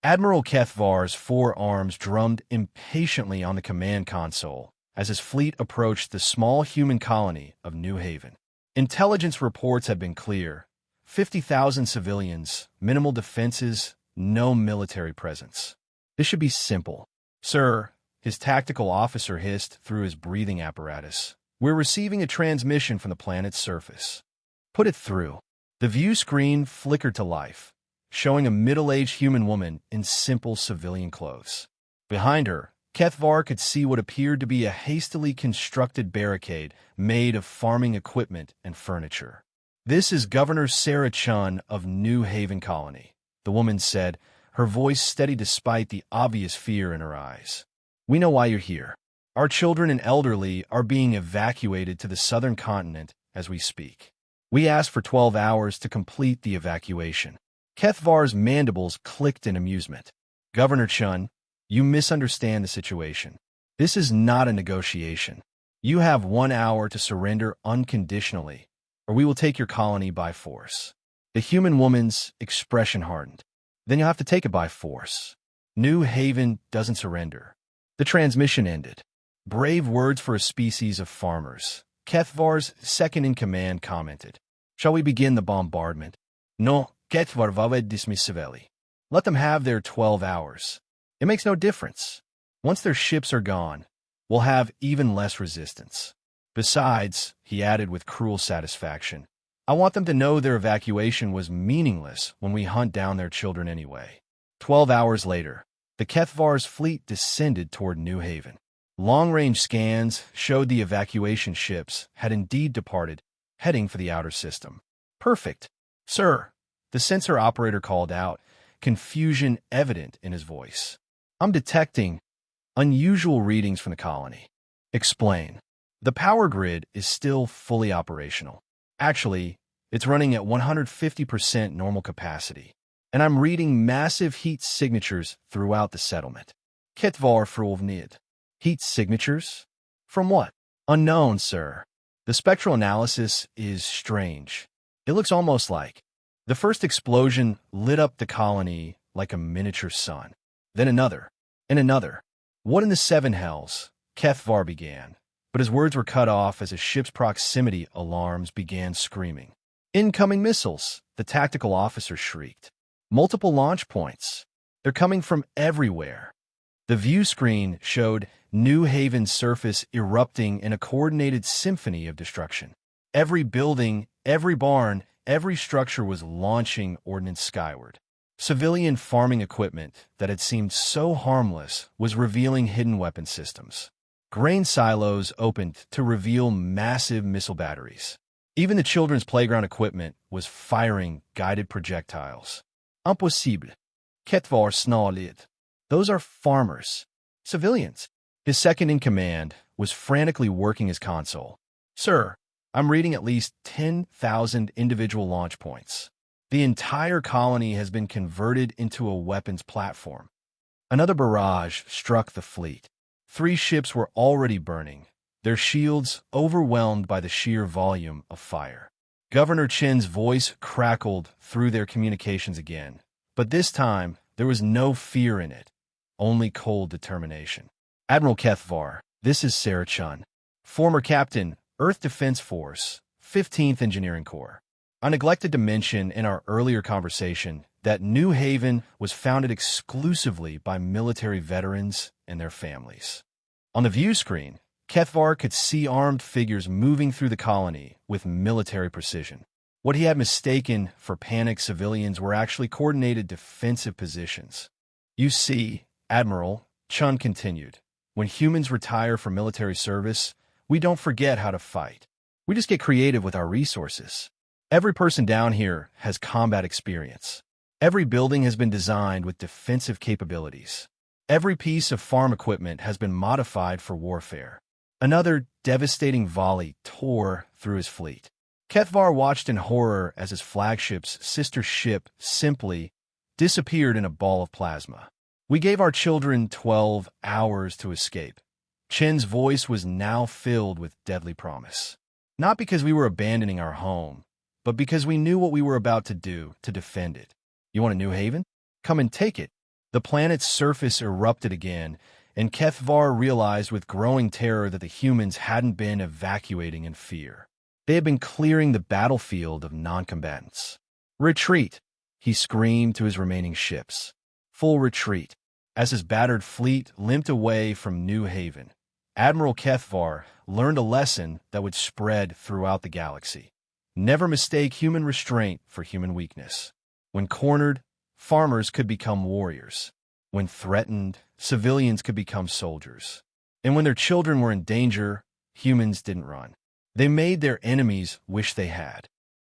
Admiral Kethvar's forearms drummed impatiently on the command console as his fleet approached the small human colony of New Haven. Intelligence reports had been clear: 50,000 civilians, minimal defenses, no military presence. This should be simple. Sir, his tactical officer hissed through his breathing apparatus. We're receiving a transmission from the planet's surface. Put it through. The view screen flickered to life, showing a middle-aged human woman in simple civilian clothes. Behind her, Kethvar could see what appeared to be a hastily constructed barricade made of farming equipment and furniture. "This is Governor Sarah Chun of New Haven Colony," the woman said, her voice steady despite the obvious fear in her eyes. "We know why you're here. Our children and elderly are being evacuated to the southern continent as we speak. We asked for 12 hours to complete the evacuation." Kethvar's mandibles clicked in amusement. "Governor Chun, you misunderstand the situation. This is not a negotiation. You have 1 hour to surrender unconditionally, or we will take your colony by force." The human woman's expression hardened. "Then you'll have to take it by force. New Haven doesn't surrender." The transmission ended. "Brave words for a species of farmers," Kethvar's second-in-command commented. "Shall we begin the bombardment?" "No, Kethvar va dismissiveli. Let them have their 12 hours. It makes no difference. Once their ships are gone, we'll have even less resistance. Besides," he added with cruel satisfaction, "I want them to know their evacuation was meaningless when we hunt down their children anyway." 12 hours later, the Kethvar's fleet descended toward New Haven. Long-range scans showed the evacuation ships had indeed departed, heading for the outer system. "Perfect, sir," the sensor operator called out, confusion evident in his voice. "I'm detecting unusual readings from the colony." "Explain." "The power grid is still fully operational. Actually, it's running at 150% normal capacity, and I'm reading massive heat signatures throughout the settlement." Kethvar frulvnid. "Heat signatures? From what?" "Unknown, sir. The spectral analysis is strange. It looks almost like..." The first explosion lit up the colony like a miniature sun. Then another, and another. "What in the seven hells?" Kethvar began, but his words were cut off as a ship's proximity alarms began screaming. "Incoming missiles!" the tactical officer shrieked. "Multiple launch points. They're coming from everywhere." The view screen showed New Haven's surface erupting in a coordinated symphony of destruction. Every building, every barn, every structure was launching ordnance skyward. Civilian farming equipment that had seemed so harmless was revealing hidden weapon systems. Grain silos opened to reveal massive missile batteries. Even the children's playground equipment was firing guided projectiles. "Impossible." Kethvar snarled. "Those are farmers. Civilians." His second-in-command was frantically working his console. "Sir, I'm reading at least 10,000 individual launch points. The entire colony has been converted into a weapons platform." Another barrage struck the fleet. 3 ships were already burning, their shields overwhelmed by the sheer volume of fire. Governor Chin's voice crackled through their communications again, but this time there was no fear in it, only cold determination. "Admiral Kethvar, this is Sarah Chun, former captain, Earth Defense Force, 15th Engineering Corps. I neglected to mention in our earlier conversation that New Haven was founded exclusively by military veterans and their families." On the view screen, Kethvar could see armed figures moving through the colony with military precision. What he had mistaken for panicked civilians were actually coordinated defensive positions. "You see," Admiral Chun continued, "when humans retire from military service, we don't forget how to fight. We just get creative with our resources. Every person down here has combat experience. Every building has been designed with defensive capabilities. Every piece of farm equipment has been modified for warfare." Another devastating volley tore through his fleet. Kethvar watched in horror as his flagship's sister ship simply disappeared in a ball of plasma. "We gave our children 12 hours to escape." Chin's voice was now filled with deadly promise. "Not because we were abandoning our home, but because we knew what we were about to do to defend it. You want a New Haven? Come and take it. The planet's surface erupted again, and Kethvar realized with growing terror that the humans hadn't been evacuating in fear. They had been clearing the battlefield of non-combatants. "Retreat!" he screamed to his remaining ships. Full retreat. As his battered fleet limped away from New Haven, Admiral Kethvar learned a lesson that would spread throughout the galaxy. Never mistake human restraint for human weakness. When cornered, farmers could become warriors. When threatened, civilians could become soldiers. And when their children were in danger, humans didn't run. They made their enemies wish they had.